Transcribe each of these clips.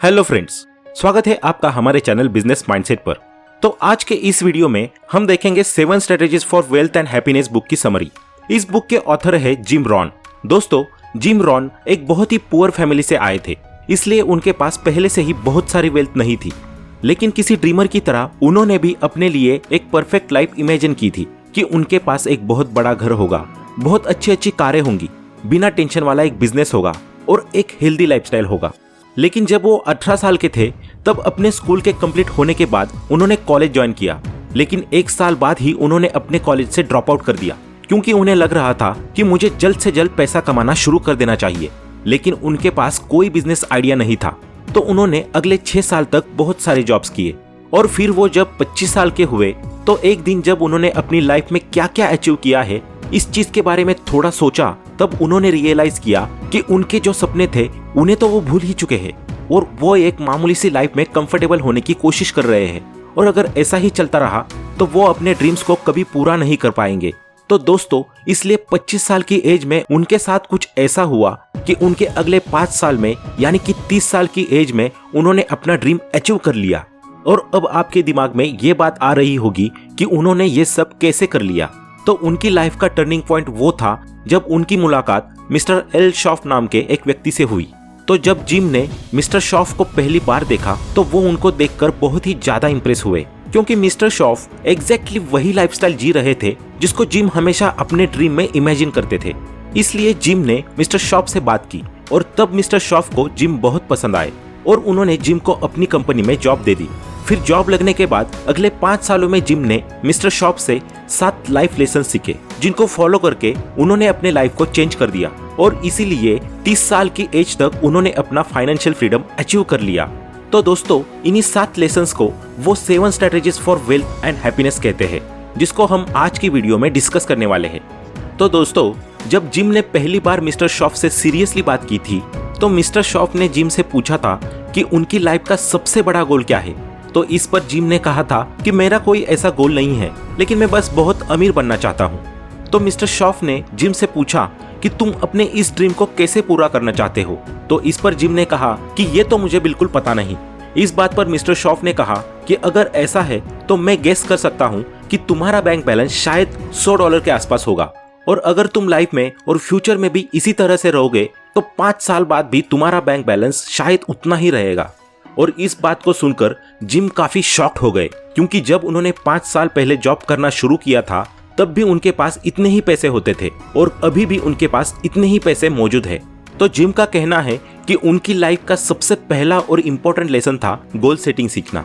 Hello friends, स्वागत है आपका हमारे चैनल बिजनेस माइंडसेट पर। तो आज के इस वीडियो में हम देखेंगे 7 strategies for wealth and happiness book की समरी। इस बुक के ऑथर है जिम रॉन। दोस्तों, जिम रॉन एक बहुत ही पुअर फैमिली से आए थे, इसलिए उनके पास पहले से ही बहुत सारी वेल्थ नहीं थी। लेकिन किसी ड्रीमर की तरह उन्होंने भी अपने लिए एक परफेक्ट लाइफ इमेजिन की थी कि उनके पास एक बहुत बड़ा घर होगा, बहुत अच्छी अच्छी कारें होंगी, बिना टेंशन वाला एक बिजनेस होगा और एक हेल्दी लाइफस्टाइल होगा। लेकिन जब वो 18 साल के थे तब अपने स्कूल के कंप्लीट होने के बाद उन्होंने कॉलेज ज्वाइन किया। लेकिन 1 साल बाद ही उन्होंने अपने कॉलेज से ड्रॉप आउट कर दिया, क्योंकि उन्हें लग रहा था कि मुझे जल्द से जल्द पैसा कमाना शुरू कर देना चाहिए। लेकिन उनके पास कोई बिजनेस आइडिया नहीं था, तो उन्होंने अगले 6 साल तक बहुत सारे जॉब्स किए। और फिर वो जब 25 साल के हुए तो एक दिन जब उन्होंने अपनी लाइफ में क्या क्या अचीव किया है इस चीज के बारे में थोड़ा सोचा, तब उन्होंने रियलाइज किया कि उनके जो सपने थे उन्हें तो वो भूल ही चुके हैं और वो एक मामूली सी लाइफ में कंफर्टेबल होने की कोशिश कर रहे हैं। और अगर ऐसा ही चलता रहा तो वो अपने ड्रीम्स को कभी पूरा नहीं कर पाएंगे। तो दोस्तों, इसलिए 25 साल की एज में उनके साथ कुछ ऐसा हुआ कि उनके अगले 5 साल में यानी कि 30 साल की एज में उन्होंने अपना ड्रीम अचीव कर लिया। और अब आपके दिमाग में ये बात आ रही होगी कि उन्होंने ये सब कैसे कर लिया। तो उनकी लाइफ का टर्निंग पॉइंट वो था जब उनकी मुलाकात मिस्टर एल शॉफ नाम के एक व्यक्ति से हुई। तो जब जिम ने मिस्टर शॉफ को पहली बार देखा तो वो उनको देखकर बहुत ही ज्यादा इंप्रेस हुए, क्योंकि मिस्टर शॉफ एग्जैक्टली वही लाइफस्टाइल जी रहे थे जिसको जिम हमेशा अपने ड्रीम में इमेजिन करते थे। इसलिए जिम ने मिस्टर शॉफ से बात की और तब मिस्टर शॉफ को जिम बहुत पसंद आए और उन्होंने जिम को अपनी कंपनी में जॉब दे दी। फिर जॉब लगने के बाद अगले 5 सालों में जिम ने मिस्टर शॉफ से 7 लाइफ लेसन सीखे, जिनको फॉलो करके उन्होंने अपने लाइफ को चेंज कर दिया। और इसीलिए 30 साल की एज तक उन्होंने अपना फाइनेंशियल फ्रीडम अचीव कर लिया। तो दोस्तों, इन्हीं 7 लेसन्स को वो 7 strategies for wealth and happiness कहते हैं, जिसको हम आज की वीडियो में डिस्कस करने वाले हैं। तो दोस्तों, जब जिम ने पहली बार मिस्टर शॉफ से सीरियसली बात की थी तो मिस्टर शॉफ ने जिम से पूछा था कि उनकी लाइफ का सबसे बड़ा गोल क्या है। तो इस पर जिम ने कहा था कि मेरा कोई ऐसा गोल नहीं है, लेकिन मैं बस बहुत अमीर बनना चाहता हूँ। तो मिस्टर शॉफ ने जिम से पूछा कि तुम अपने इस ड्रीम को कैसे पूरा करना चाहते हो। तो इस पर जिम ने कहा कि ये तो मुझे बिल्कुल पता नहीं। इस बात पर मिस्टर शॉफ ने कहा कि अगर ऐसा है तो मैं गेस कर सकता हूँ कि तुम्हारा बैंक बैलेंस शायद $100 के आसपास होगा, और अगर तुम लाइफ में और फ्यूचर में भी इसी तरह से रहोगे तो 5 साल बाद भी तुम्हारा बैंक बैलेंस शायद उतना ही रहेगा। और इस बात को सुनकर जिम काफी शॉक्ड हो गए, क्योंकि जब उन्होंने 5 साल पहले जॉब करना शुरू किया था तब भी उनके पास इतने ही पैसे होते थे और अभी भी उनके पास इतने ही पैसे मौजूद है। तो जिम का कहना है कि उनकी लाइफ का सबसे पहला और इम्पोर्टेंट लेसन था गोल सेटिंग सीखना।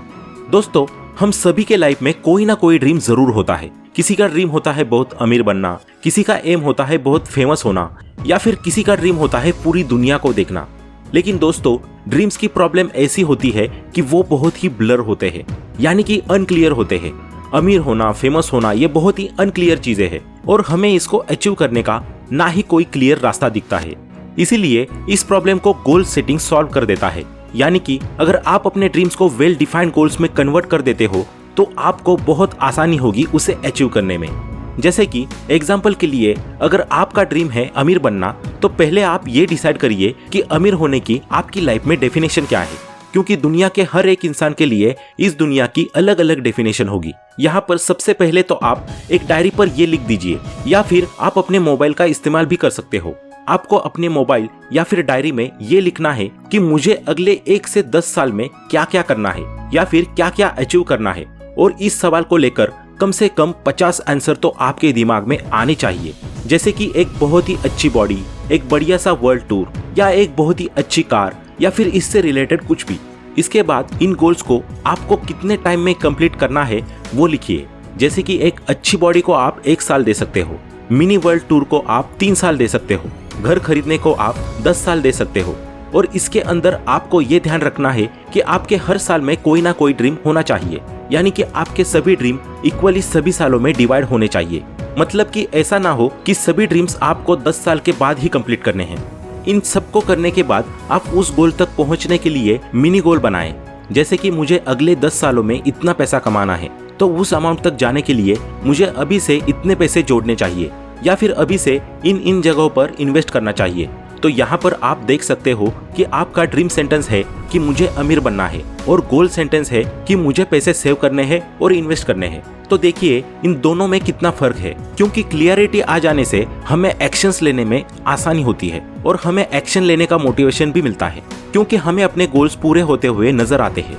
दोस्तों, हम सभी के लाइफ में कोई ना कोई ड्रीम जरूर होता है। किसी का ड्रीम होता है बहुत अमीर बनना, किसी का एम होता है बहुत फेमस होना, या फिर किसी का ड्रीम होता है पूरी दुनिया को देखना। लेकिन दोस्तों, ड्रीम्स की प्रॉब्लम ऐसी होती है कि वो बहुत ही ब्लर होते हैं, यानी कि अनक्लियर होते हैं। अमीर होना, फेमस होना, ये बहुत ही अनक्लियर चीजें हैं और हमें इसको अचीव करने का ना ही कोई क्लियर रास्ता दिखता है। इसीलिए इस प्रॉब्लम को गोल सेटिंग सॉल्व कर देता है। यानी कि अगर आप अपने ड्रीम्स को वेल डिफाइंड गोल्स में कन्वर्ट कर देते हो तो आपको बहुत आसानी होगी उसे अचीव करने में। जैसे कि एग्जाम्पल के लिए, अगर आपका ड्रीम है अमीर बनना, तो पहले आप ये डिसाइड करिए कि अमीर होने की आपकी लाइफ में डेफिनेशन क्या है, क्योंकि दुनिया के हर एक इंसान के लिए इस दुनिया की अलग अलग डेफिनेशन होगी। यहाँ पर सबसे पहले तो आप एक डायरी पर ये लिख दीजिए, या फिर आप अपने मोबाइल का इस्तेमाल भी कर सकते हो। आपको अपने मोबाइल या फिर डायरी में ये लिखना है कि मुझे अगले 1 से 10 साल में क्या क्या करना है या फिर क्या क्या अचीव करना है। और इस सवाल को लेकर कम से कम 50 आंसर तो आपके दिमाग में आने चाहिए, जैसे कि एक बहुत ही अच्छी बॉडी, एक बढ़िया सा वर्ल्ड टूर, या एक बहुत ही अच्छी कार, या फिर इससे रिलेटेड कुछ भी। इसके बाद इन गोल्स को आपको कितने टाइम में कंप्लीट करना है वो लिखिए। जैसे कि एक अच्छी बॉडी को आप 1 साल दे सकते हो, मिनी वर्ल्ड टूर को आप 3 साल दे सकते हो, घर खरीदने को आप 10 साल दे सकते हो। और इसके अंदर आपको ये ध्यान रखना है कि आपके हर साल में कोई ना कोई ड्रीम होना चाहिए, यानी कि आपके सभी ड्रीम इक्वली सभी सालों में डिवाइड होने चाहिए। मतलब कि ऐसा ना हो कि सभी ड्रीम्स आपको 10 साल के बाद ही कंप्लीट करने हैं। इन सबको करने के बाद आप उस गोल तक पहुंचने के लिए मिनी गोल बनाएं। जैसे कि मुझे अगले 10 सालों में इतना पैसा कमाना है, तो उस अमाउंट तक जाने के लिए मुझे अभी से इतने पैसे जोड़ने चाहिए, या फिर अभी से इन जगहों पर इन्वेस्ट करना चाहिए। तो यहाँ पर आप देख सकते हो कि आपका ड्रीम सेंटेंस है कि मुझे अमीर बनना है और गोल सेंटेंस है कि मुझे पैसे सेव करने हैं और इन्वेस्ट करने हैं। तो देखिए इन दोनों में कितना फर्क है, क्योंकि क्लियरिटी आ जाने से हमें एक्शंस लेने में आसानी होती है और हमें एक्शन लेने का मोटिवेशन भी मिलता है, क्योंकि हमें अपने गोल्स पूरे होते हुए नजर आते हैं।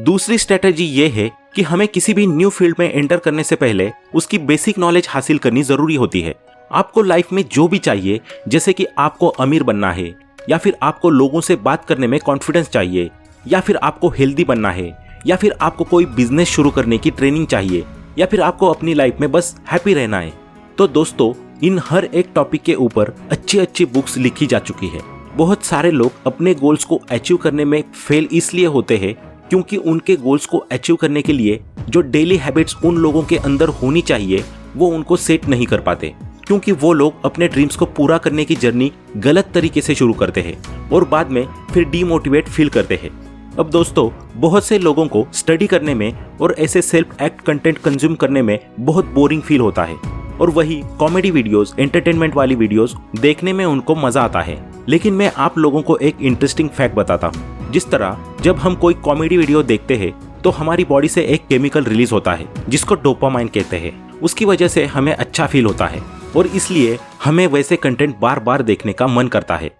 दूसरी स्ट्रेटेजी ये है कि हमें किसी भी न्यू फील्ड में एंटर करने से पहले उसकी बेसिक नॉलेज हासिल करनी जरूरी होती है। आपको लाइफ में जो भी चाहिए, जैसे कि आपको अमीर बनना है, या फिर आपको लोगों से बात करने में कॉन्फिडेंस चाहिए, या फिर आपको हेल्दी बनना है, या फिर आपको कोई बिजनेस शुरू करने की ट्रेनिंग चाहिए, या फिर आपको अपनी लाइफ में बस हैप्पी रहना है, तो दोस्तों इन हर एक टॉपिक के ऊपर अच्छी अच्छी बुक्स लिखी जा चुकी है। बहुत सारे लोग अपने गोल्स को अचीव करने में फेल इसलिए होते हैं क्योंकि उनके गोल्स को अचीव करने के लिए जो डेली हैबिट्स उन लोगों के अंदर होनी चाहिए वो उनको सेट नहीं कर पाते, क्योंकि वो लोग अपने ड्रीम्स को पूरा करने की जर्नी गलत तरीके से शुरू करते हैं और बाद में फिर डीमोटिवेट फील करते हैं। अब दोस्तों बहुत से लोगों को स्टडी करने में और ऐसे सेल्फ एक्ट कंटेंट कंज्यूम करने में बहुत बोरिंग फील होता है, और वही कॉमेडी वीडियोस, एंटरटेनमेंट वाली वीडियोस देखने में उनको मजा आता है। लेकिन मैं आप लोगों को एक इंटरेस्टिंग फैक्ट बताता हूँ। जिस तरह जब हम कोई कॉमेडी वीडियो देखते हैं तो हमारी बॉडी से एक केमिकल रिलीज होता है जिसको डोपामाइन कहते हैं। उसकी वजह से हमें अच्छा फील होता है और इसलिए हमें वैसे कंटेंट बार बार देखने का मन करता है।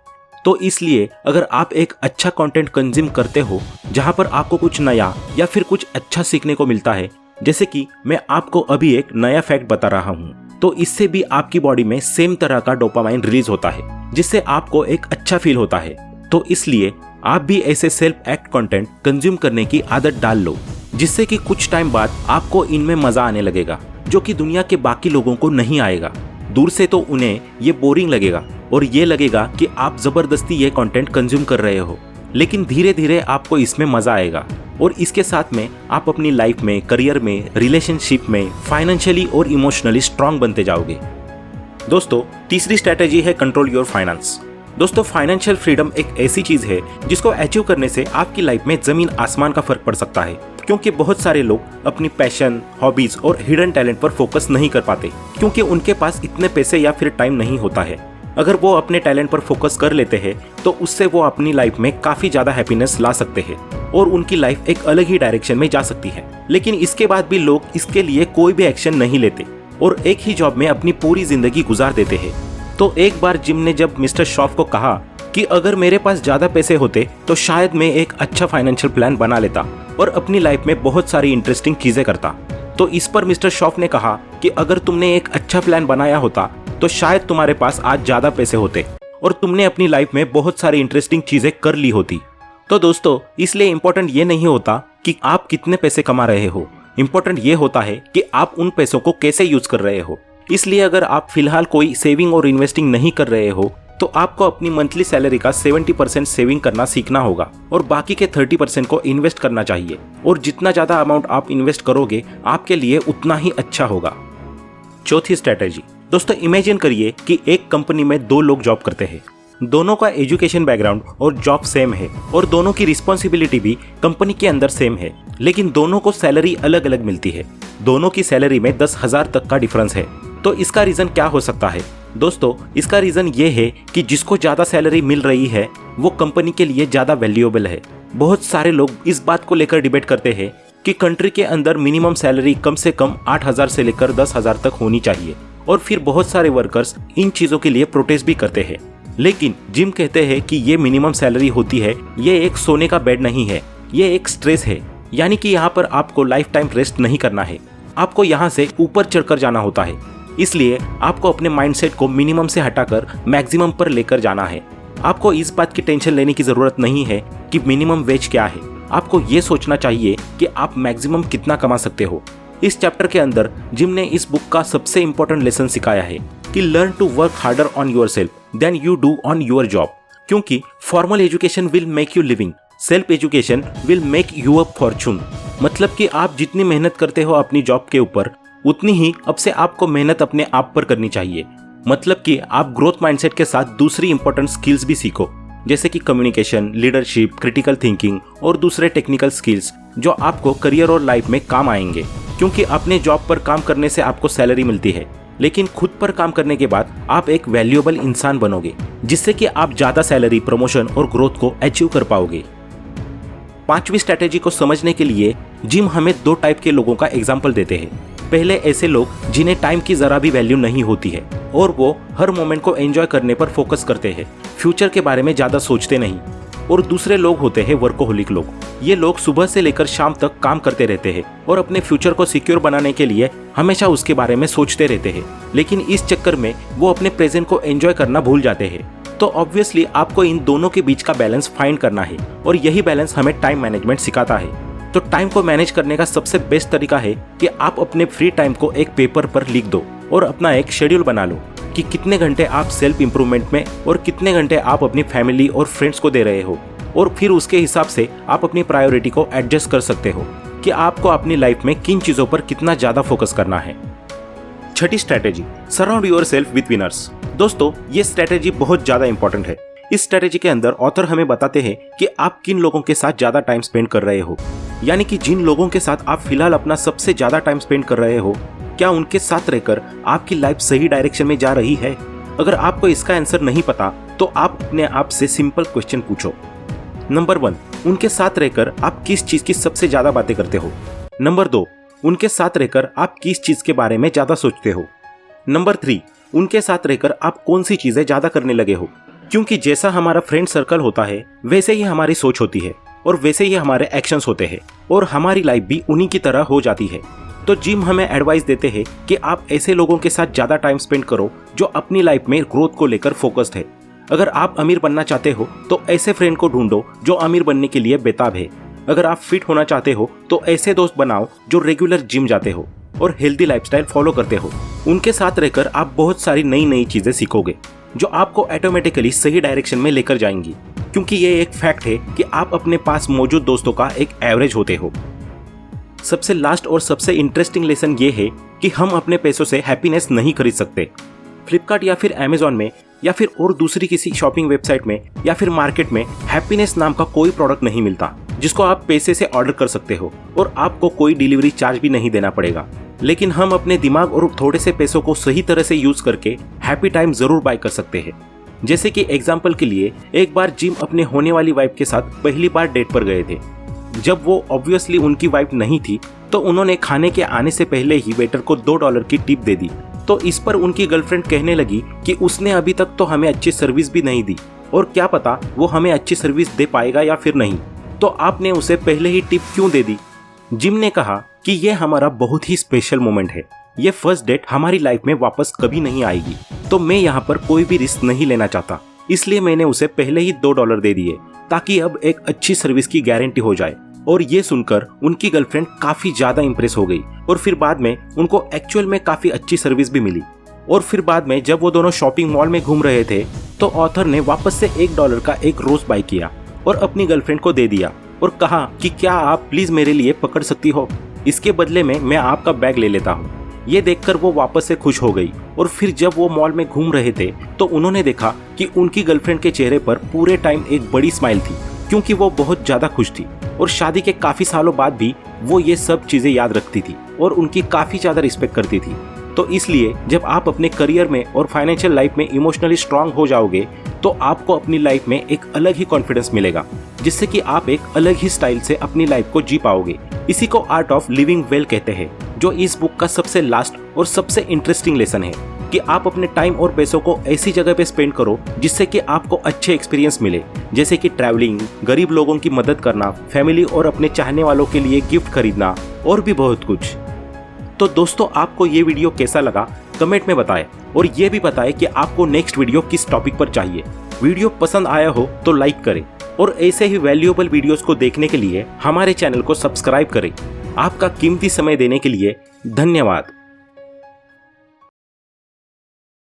तो इसलिए अगर आप एक अच्छा कंटेंट कंज्यूम करते हो जहां पर आपको कुछ नया या फिर कुछ अच्छा सीखने को मिलता है, जैसे कि मैं आपको अभी एक नया फैक्ट बता रहा हूं, तो इससे भी आपकी बॉडी में सेम तरह का डोपामाइन रिलीज होता है जिससे आपको एक अच्छा फील होता है। तो इसलिए आप भी ऐसे सेल्फ एक्ट कंटेंट कंज्यूम करने की आदत डाल लो, जिससे कि कुछ टाइम बाद आपको इनमें मजा आने लगेगा, जो कि दुनिया के बाकी लोगों को नहीं आएगा। दूर से तो उन्हें ये बोरिंग लगेगा और ये लगेगा कि आप जबरदस्ती ये कंटेंट कंज्यूम कर रहे हो, लेकिन धीरे धीरे आपको इसमें मजा आएगा और इसके साथ में आप अपनी लाइफ में, करियर में, रिलेशनशिप में, फाइनेंशियली और इमोशनली स्ट्रांग बनते जाओगे। दोस्तों तीसरी स्ट्रेटेजी है कंट्रोल योर फाइनेंस। दोस्तों फाइनेंशियल फ्रीडम एक ऐसी चीज है जिसको अचीव करने से आपकी लाइफ में जमीन आसमान का फर्क पड़ सकता है, क्योंकि बहुत सारे लोग अपनी पैशन, हॉबीज और हिडन टैलेंट पर फोकस नहीं कर पाते क्योंकि उनके पास इतने पैसे या फिर टाइम नहीं होता है। अगर वो अपने टैलेंट पर फोकस कर लेते हैं तो उससे वो अपनी लाइफ में काफी ज्यादा हैप्पीनेस ला सकते हैं और उनकी लाइफ एक अलग ही डायरेक्शन में जा सकती है। लेकिन इसके बाद भी लोग इसके लिए कोई भी एक्शन नहीं लेते और एक ही जॉब में अपनी पूरी जिंदगी गुजार देते हैं। तो एक बार जिम ने जब मिस्टर श्रॉफ को कहा कि अगर मेरे पास ज्यादा पैसे होते तो शायद मैं एक अच्छा फाइनेंशियल प्लान बना लेता और अपनी लाइफ में बहुत सारी इंटरेस्टिंग चीजें करता, तो इस पर मिस्टर श्रॉफ ने कहा कि अगर तुमने एक अच्छा प्लान बनाया होता तो शायद तुम्हारे पास आज ज्यादा पैसे होते और तुमने अपनी लाइफ में बहुत सारी इंटरेस्टिंग चीजें कर ली होती। तो दोस्तों इसलिए इम्पोर्टेंट ये नहीं होता कि आप कितने पैसे कमा रहे हो, इम्पोर्टेंट ये होता है कि आप उन पैसों को कैसे यूज कर रहे हो। इसलिए अगर आप फिलहाल कोई सेविंग और इन्वेस्टिंग नहीं कर रहे हो तो आपको अपनी मंथली सैलरी का 70% सेविंग करना सीखना होगा और बाकी के 30% को इन्वेस्ट करना चाहिए, और जितना ज्यादा अमाउंट आप इन्वेस्ट करोगे आपके लिए उतना ही अच्छा होगा। चौथी स्ट्रेटेजी, दोस्तों इमेजिन करिए कि एक कंपनी में दो लोग जॉब करते हैं, दोनों का एजुकेशन बैकग्राउंड और जॉब सेम है और दोनों की रिस्पॉन्सिबिलिटी भी कंपनी के अंदर सेम है, लेकिन दोनों को सैलरी अलग अलग मिलती है। दोनों की सैलरी में 10,000 तक का डिफरेंस है। तो इसका रीजन क्या हो सकता है? दोस्तों इसका रीजन ये है कि जिसको ज्यादा सैलरी मिल रही है वो कंपनी के लिए ज्यादा वैल्यूएबल है। बहुत सारे लोग इस बात को लेकर डिबेट करते हैं कि कंट्री के अंदर मिनिमम सैलरी कम से कम 8,000 से लेकर 10,000 तक होनी चाहिए, और फिर बहुत सारे वर्कर्स इन चीजों के लिए प्रोटेस्ट भी करते हैं। लेकिन जिम कहते हैं कि ये मिनिमम सैलरी होती है, ये एक सोने का बेड नहीं है, ये एक स्ट्रेस है, यानी कि यहाँ पर आपको लाइफ टाइम रेस्ट नहीं करना है, आपको यहाँ से ऊपर चढ़कर जाना होता है। इसलिए आपको अपने माइंडसेट को मिनिमम से हटाकर मैक्सिमम पर लेकर जाना है। आपको इस बात की टेंशन लेने की जरूरत नहीं है कि मिनिमम वेज क्या है, आपको ये सोचना चाहिए कि आप मैक्सिमम कितना कमा सकते हो। इस चैप्टर के अंदर जिम ने इस बुक का सबसे इंपॉर्टेंट लेसन सिखाया है कि learn to work harder on yourself than you do on your job, क्योंकि formal education will make you living, self education will make you a fortune. मतलब कि आप जितनी मेहनत करते हो अपनी जॉब के ऊपर, उतनी ही अब से आपको मेहनत अपने आप पर करनी चाहिए। मतलब कि आप ग्रोथ माइंडसेट के साथ दूसरी इंपॉर्टेंट स्किल्स भी सीखो, जैसे कि कम्युनिकेशन, लीडरशिप, क्रिटिकल थिंकिंग और दूसरे टेक्निकल स्किल्स जो आपको करियर और लाइफ में काम आएंगे, क्योंकि अपने जॉब पर काम करने से आपको सैलरी मिलती है, लेकिन खुद पर काम करने के बाद आप एक वैल्यूएबल इंसान बनोगे, जिससे कि आप ज्यादा सैलरी, प्रमोशन और ग्रोथ को अचीव कर पाओगे। 5वीं स्ट्रैटेजी को समझने के लिए जिम हमें 2 टाइप के लोगों का एग्जाम्पल देते हैं। पहले ऐसे लोग जिन्हें टाइम की जरा भी वैल्यू नहीं होती है और वो हर मोमेंट को एंजॉय करने पर फोकस करते हैं, फ्यूचर के बारे में ज्यादा सोचते नहीं। और दूसरे लोग होते हैं वर्कोहोलिक लोग। ये लोग सुबह से लेकर शाम तक काम करते रहते हैं और अपने फ्यूचर को सिक्योर बनाने के लिए हमेशा उसके बारे में सोचते रहते हैं, लेकिन इस चक्कर में वो अपने प्रेजेंट को एंजॉय करना भूल जाते हैं। तो ऑब्वियसली आपको इन दोनों के बीच का बैलेंस फाइंड करना है और यही बैलेंस हमें टाइम मैनेजमेंट सिखाता है। तो टाइम को मैनेज करने का सबसे बेस्ट तरीका है कि आप अपने फ्री टाइम को एक पेपर पर लिख दो और अपना एक शेड्यूल बना लो कि कितने घंटे आप सेल्फ इंप्रूवमेंट में और कितने घंटे आप अपनी फैमिली और फ्रेंड्स को दे रहे हो, और फिर उसके हिसाब से आप अपनी प्रायोरिटी को एडजस्ट कर सकते हो कि आपको अपनी लाइफ में किन चीजों पर कितना ज्यादा फोकस करना है। 6ठी strategy, surround yourself with winners. दोस्तों, ये स्ट्रैटेजी बहुत ज्यादा इंपॉर्टेंट है। इस स्ट्रैटेजी के अंदर ऑथर हमें बताते हैं कि आप किन लोगों के साथ ज्यादा टाइम स्पेंड कर रहे हो, यानी कि जिन लोगों के साथ आप फिलहाल अपना सबसे ज्यादा टाइम स्पेंड कर रहे हो, क्या उनके साथ रहकर आपकी लाइफ सही डायरेक्शन में जा रही है? अगर आपको इसका आंसर नहीं पता तो आप अपने आप से सिंपल क्वेश्चन पूछो। नंबर 1, उनके साथ रहकर आप किस चीज की सबसे ज्यादा बातें करते हो? नंबर 2, उनके साथ रहकर आप किस चीज के बारे में ज्यादा सोचते हो? नंबर 3, उनके साथ रहकर आप कौन सी चीजें ज्यादा करने लगे हो? क्योंकि जैसा हमारा फ्रेंड सर्कल होता है वैसे ही हमारी सोच होती है और वैसे ही हमारे एक्शंस होते हैं और हमारी लाइफ भी उन्हीं की तरह हो जाती है। तो जिम हमें एडवाइस देते हैं कि आप ऐसे लोगों के साथ ज्यादा टाइम स्पेंड करो जो अपनी लाइफ में ग्रोथ को लेकर फोकस्ड है। अगर आप अमीर बनना चाहते हो तो ऐसे फ्रेंड को ढूंढो जो अमीर बनने के लिए बेताब है। अगर आप फिट होना चाहते हो तो ऐसे दोस्त बनाओ जो रेगुलर जिम जाते हो और हेल्दी लाइफस्टाइल फॉलो करते हो। उनके साथ रहकर आप बहुत सारी नई नई चीजें सीखोगे जो आपको ऑटोमेटिकली सही डायरेक्शन में लेकर जाएंगी, क्योंकि ये एक फैक्ट है कि आप अपने पास मौजूद दोस्तों का एक एवरेज होते हो। सबसे लास्ट और सबसे इंटरेस्टिंग लेसन ये है कि हम अपने पैसों से हैप्पीनेस नहीं खरीद सकते। फ्लिपकार्ट या फिर अमेजॉन में या फिर और दूसरी किसी शॉपिंग वेबसाइट में या फिर मार्केट में हैप्पीनेस नाम का कोई प्रोडक्ट नहीं मिलता जिसको आप पैसे से ऑर्डर कर सकते हो और आपको कोई डिलीवरी चार्ज भी नहीं देना पड़ेगा। लेकिन हम अपने दिमाग और थोड़े से पैसों को सही तरह से यूज करके हैप्पी टाइम जरूर बाय कर सकते हैं। जैसे कि एग्जाम्पल के लिए, एक बार जिम अपने होने वाली वाइफ के साथ पहली बार डेट पर गए थे। जब वो ऑब्वियसली उनकी वाइफ नहीं थी तो उन्होंने खाने के आने से पहले ही वेटर को $2 की टिप दे दी। तो इस पर उनकी गर्लफ्रेंड कहने लगी कि उसने अभी तक तो हमें अच्छी सर्विस भी नहीं दी और क्या पता वो हमें अच्छी सर्विस दे पाएगा या फिर नहीं, तो आपने उसे पहले ही टिप क्यों दे दी? जिम ने कहा कि ये हमारा बहुत ही स्पेशल मोमेंट है, ये फर्स्ट डेट हमारी लाइफ में वापस कभी नहीं आएगी, तो मैं यहाँ पर कोई भी रिस्क नहीं लेना चाहता, इसलिए मैंने उसे पहले ही $2 दे दिए ताकि अब एक अच्छी सर्विस की गारंटी हो जाए। और ये सुनकर उनकी गर्लफ्रेंड काफी ज्यादा इंप्रेस हो गई और फिर बाद में उनको एक्चुअल में काफी अच्छी सर्विस भी मिली। और फिर बाद में जब वो दोनों शॉपिंग मॉल में घूम रहे थे तो ऑथर ने वापस से $1 का एक रोज बाय किया और अपनी गर्लफ्रेंड को दे दिया और कहा कि क्या आप प्लीज मेरे लिए पकड़ सकती हो, इसके बदले में मैं आपका बैग ले लेता हूँ। ये देखकर वो वापस से खुश हो गई और फिर जब वो मॉल में घूम रहे थे तो उन्होंने देखा कि उनकी गर्लफ्रेंड के चेहरे पर पूरे टाइम एक बड़ी स्माइल थी, क्योंकि वो बहुत ज्यादा खुश थी और शादी के काफी सालों बाद भी वो ये सब चीजें याद रखती थी और उनकी काफी ज्यादा रिस्पेक्ट करती थी। तो इसलिए जब आप अपने करियर में और फाइनेंशियल लाइफ में इमोशनली स्ट्रांग हो जाओगे तो आपको अपनी लाइफ में एक अलग ही कॉन्फिडेंस मिलेगा, जिससे कि आप एक अलग ही स्टाइल से अपनी लाइफ को जी पाओगे। इसी को आर्ट ऑफ लिविंग वेल कहते हैं, जो इस बुक का सबसे लास्ट और सबसे इंटरेस्टिंग लेसन है कि आप अपने टाइम और पैसों को ऐसी जगह पे स्पेंड करो जिससे कि आपको अच्छे एक्सपीरियंस मिले, जैसे कि ट्रैवलिंग, गरीब लोगों की मदद करना, फैमिली और अपने चाहने वालों के लिए गिफ्ट खरीदना और भी बहुत कुछ। तो दोस्तों, आपको ये वीडियो कैसा लगा कमेंट में बताएं और ये भी बताएं कि आपको नेक्स्ट वीडियो किस टॉपिक पर चाहिए। वीडियो पसंद आया हो तो लाइक करें और ऐसे ही वैल्यूएबल वीडियोस को देखने के लिए हमारे चैनल को सब्सक्राइब करें। आपका कीमती समय देने के लिए धन्यवाद।